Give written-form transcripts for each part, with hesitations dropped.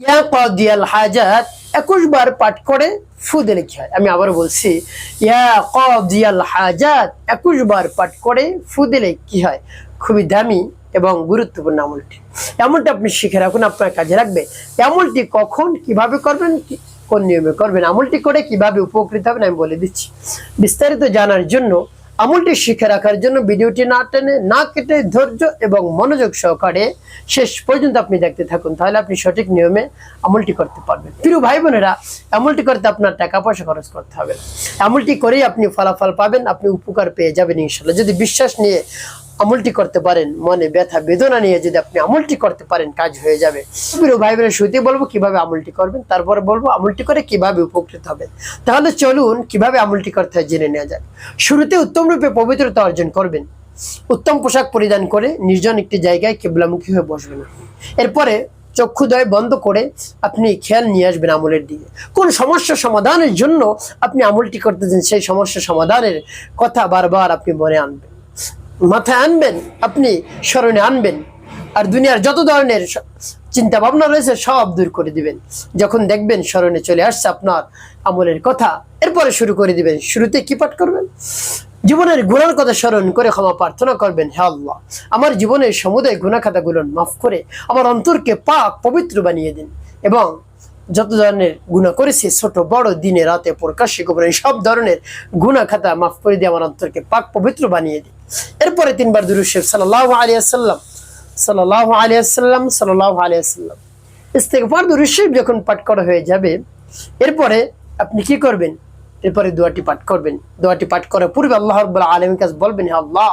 ইয়া কাদিয়াল হাজাত 21 বার পাঠ করে ফু দিলে কি হয়? আমি আবার বলছি, ইয়া কাদিয়াল হাজাত 21 বার পাঠ করে ফু দিলে কি হয়? খুবই দামি এবং গুরুত্বপূর্ণ আমলটি। এমনটা আপনি শিখে রাখুন, আপনার কাজে লাগবে। আমলটি কখন কিভাবে করবেন, কোন নিয়মে করবেন, আমলটি করে কিভাবে উপকৃত হবেন আমি বলে দিচ্ছি। বিস্তারিত জানার জন্য, আমলটি শিখে রাখার জন্য ভিডিওটি না টেনে না কেটে ধৈর্য এবং মনোযোগ সহকারে শেষ পর্যন্ত আপনি দেখতে থাকুন, তাহলে আপনি সঠিক নিয়মে আমলটি করতে পারবেন। প্রিয় ভাই বোনেরা, আমলটি করতে আপনার টাকা পয়সা খরচ করতে হবে। আমলটি করেই আপনি ফলাফল পাবেন, আপনি উপকার পেয়ে যাবেন ইনশাআল্লাহ। যদি বিশ্বাস নিয়ে আমলটি করতে পারেন, মনে ব্যথা বেদনা নিয়ে যদি আপনি আমলটি করতে পারেন, কাজ হয়ে যাবে। প্রিয় ভাই বোনেরা, শুরুতে বলবো কিভাবে আমলটি করবেন, তারপরে বলবো আমলটি করে কিভাবে উপকৃত হবেন। তাহলে চলুন কিভাবে আমলটি করতে হয় জেনে নেওয়া যাক। শুরুতে উত্তম রূপে পবিত্রতা অর্জন করবেন। উত্তম পোশাক পরিধান করে নির্জন একটি জায়গায় কিবলামুখী হয়ে বসবেন। এরপরে চক্ষুদ্বয় বন্ধ করে আপনি খেয়াল নিয়ে আসবেন আমলের দিকে। কোন সমস্যা সমাধানের জন্য আপনি আমলটি করতেছেন, সেই সমস্যা সমাধানের কথা বারবার আপনি মনে আনবেন, মাথায় আনবেন, আপনি স্মরণে আনবেন। আর দুনিয়ার যত ধরনের চিন্তা ভাবনা রয়েছে সব দূর করে দিবেন। যখন দেখবেন স্মরণে চলে আসছে আপনার আমলের কথা, এরপরে শুরু করে দিবেন। শুরুতে কি পাঠ করবেন? জীবনের গুনার কথা স্মরণ করে ক্ষমা প্রার্থনা করবেন, হে আল্লাহ, আমার জীবনের সমুদায় গুনাহ খাতাগুলো মাফ করে আমার অন্তরকে পাক পবিত্র বানিয়ে দিন, এবং যত ধরনের গুনাহ করেছি, ছোট বড়, দিনে রাতে, প্রকাশ্যে গোপনে, সব ধরনের গুনাহ খাতা মাফ করে দিয়ে আমার অন্তরকে পাক পবিত্র বানিয়ে দিন। এরপরে 3 বার দুরূদ শরীফ সাল্লাল্লাহু আলাইহি ওয়াসাল্লাম, সাল্লাল্লাহু আলাইহি ওয়াসাল্লাম, সাল্লাল্লাহু আলাইহি ওয়াসাল্লাম ইস্তিগফার দুরূদ শরীফ যখন পাঠ করা হয়ে যাবে, এরপরে আপনি কি করবেন? এরপরে দোয়াটি পাঠ করবেন। দোয়াটি পাঠ করার পূর্বে আল্লাহ রাব্বুল আলামিনের কাছে বলবেন, হে আল্লাহ,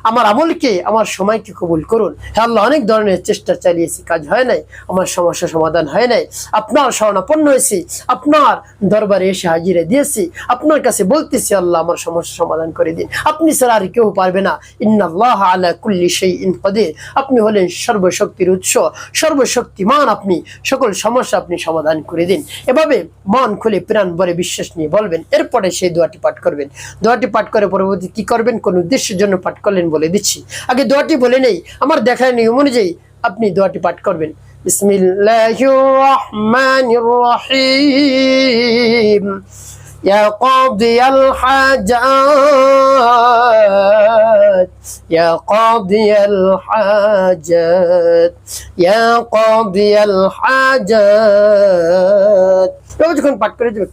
আমার আমলকে, আমার সময়কে কবুল করুন। হে আল্লাহ, অনেক ধরনের চেষ্টা চালিয়েছি, কাজ হয় নাই, আমার সমস্যা সমাধান হয় নাই। আপনার শরণাপন্ন হয়েছি, আপনার দরবারে এসে হাজিরা দিয়েছি, আপনার কাছে বলতেছি, আল্লাহ, আমার সমস্যা সমাধান করে দিন। আপনি ছাড়া আর কেউ পারবে না। ইন্নাল্লাহা আলা কুল্লি শাইইন কাদির। আপনি হলেন সর্বশক্তির উৎস, সর্বশক্তিমান। আপনি সকল সমস্যা আপনি সমাধান করে দিন। এভাবে মন খুলে প্রাণ ভরে বিশ্বাস নিয়ে বলবেন। এরপরে সেই দোয়াটি পাঠ করবেন। দোয়াটি পাঠ করে পরবর্তী কি করবেন, কোন উদ্দেশ্যের জন্য পাঠ করলেন বলে দিচ্ছি। আগে দোয়াটি বলে নেই, আমার দেখার নিয়ম অনুযায়ী আপনি দোয়াটি পাঠ করবেন। বিসমিল্লাহির রহমানির রহিম। ইয়া কাদিয়াল হাজাত, ইয়া কাদিয়াল হাজাত, ইয়া কাদিয়াল হাজাত। যখন পাঠ করে দেবেন,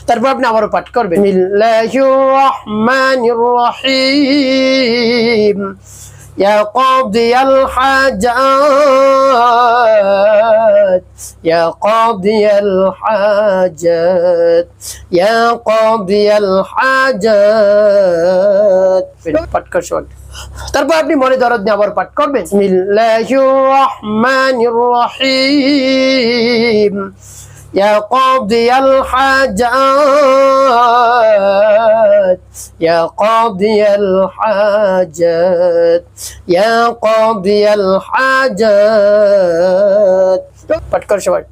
তারপর আপনি আবারও পাঠ করবেন, বিসমিল্লাহির রহমানির রহিম। ইয়া কাদিয়াল হাজাত, ইয়া কাদিয়াল হাজাত, ইয়া কাদিয়াল হাজাত। পাঠ করছেন, তারপর আপনি মনে দরদ নিয়ে আবার পাঠ করবেন, বিসমিল্লাহির রহমানির রহিম। ইয়া কাদিয়াল হাজাত, ইয়া কাদিয়াল হাজাত, ইয়া কাদিয়াল হাজাত। পাঠ করে সবাই।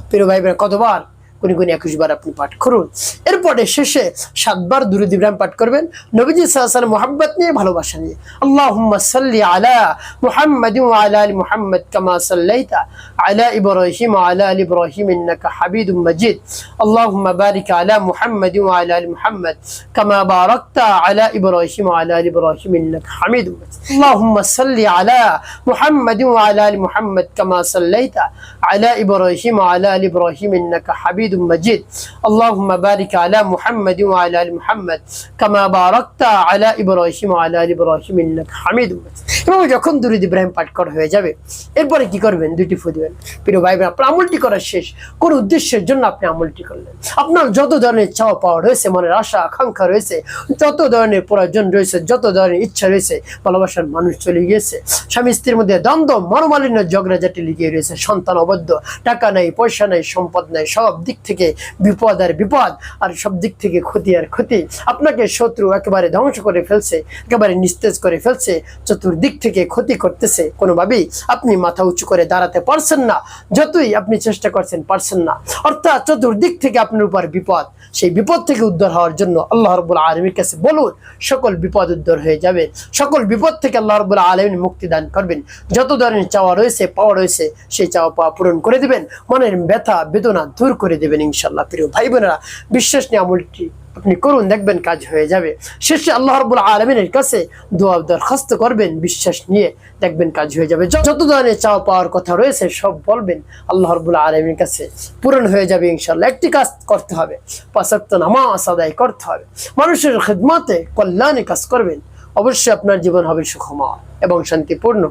প্রিয় ভাই বোনেরা, কতবার? কোন 21 বার আপনি পাঠ করুন। এরপরে শেষে 7 বার দুরূদ ইব্রাহিম পাঠ করবেন, নবীজি সাল্লাল্লাহু আলাইহি ওয়াসাল্লাম মুহাব্বত নিয়ে, ভালোবাসা নিয়ে। আল্লাহুম্মা সাল্লি আলা মুহাম্মাদিন ওয়া আলা আলি মুহাম্মাদ কামা সাল্লাইতা আলা ইব্রাহিম ওয়া আলা আলি ইব্রাহিম ইন্নাকা হামিদুম মাজিদ। আল্লাহুম্মা বারিক আলা মুহাম্মাদিন ওয়া আলা আলি মুহাম্মাদ কামা বারাকতা আলা ইব্রাহিম ওয়া আলা আলি ইব্রাহিম ইন্নাকা হামিদুম মাজিদ। আল্লাহুম্মা সাল্লি আলা মুহাম্মাদিন ওয়া আলা আলি মুহাম্মাদ কামা সাল্লাইতা আলা ইব্রাহিম ওয়া আলা আলি ইব্রাহিম ইন্নাকা হামিদুম مجيد اللهم بارك على محمد وعلى ال محمد كما باركت على ابراهيم وعلى ال ابراهيم انك حميد مجيد। এবং যখন দুরূদ ইব্রাহিম পাঠ করা হয়ে যাবে, এরপরে কি করবেন? 2টি ফু দিবেন। প্রিয় ভাই বোন, আপনার আমলটি করা শেষ। কোন উদ্দেশ্যের জন্য আপনি আমলটি করলেন? আপনার যত ধরনের চাওয়া পাওয়া রয়েছে, মনের আশা আকাঙ্ক্ষা রয়েছে, যত ধরনের প্রয়োজন রয়েছে, যত ধরনের ইচ্ছা রয়েছে, ভালোবাসার মানুষ চলে গিয়েছে, স্বামী স্ত্রীর মধ্যে দ্বন্দ্ব, মনোমালিন্য, ঝগড়াঝাটি লেগে রয়েছে, সন্তান অবদ্ধ, টাকা নাই, পয়সা নাই, সম্পদ নাই, সব দিক দিক থেকে বিপদ আর বিপদ, আর সব দিক থেকে ক্ষতি আর ক্ষতি। আপনাকে শত্রু একেবারে ধ্বংস করে ফেলছে, একেবারে নিস্তেজ করে ফেলছে, চতুর্দিক থেকে ক্ষতি করতেছে। কোনোভাবেই আপনি মাথা উঁচু করে দাঁড়াতে পারছেন না, যতই আপনি চেষ্টা করছেন পারছেন না। অর্থাৎ চতুর্দিক থেকে আপনার উপর বিপদ। সেই বিপদ থেকে উদ্ধার হওয়ার জন্য আল্লাহ রাব্বুল আলামিনের কাছে বলুন, সকল বিপদ উদ্ধার হয়ে যাবে। সকল বিপদ থেকে আল্লাহ রাব্বুল আলামিন মুক্তি দান করবেন। যত ধরনের চাওয়া রয়েছে, পাওয়া রয়েছে, সেই চাওয়া পাওয়া পূরণ করে দিবেন। মনের ব্যথা বেদনা দূর করে দেবেন ইনশাআল্লাহ। প্রিয় ভাই বোনেরা, বিশ্বাস নিয়ে আমলটি আপনি করুন, দেখবেন কাজ হয়ে যাবে। শেষে আল্লাহ রাব্বুল আলামিনের কাছে দোয়া দরখাস্ত করবেন, বিশ্বাস নিয়ে দেখবেন কাজ হয়ে যাবে। যত ধরনের চাওয়া পাওয়ার কথা রয়েছে সব বলবেন, আল্লাহ রাব্বুল আলামিনের কাছে পূরণ হয়ে যাবে ইনশাআল্লাহ। একটি কাজ করতে হবে, 5 ওয়াক্ত নামাজ আদায় করতে হবে, মানুষের খিদমতে কল্যাণে কাজ করবেন, অবশ্যই আপনার জীবন হবে সুখময় এবং শান্তিপূর্ণ।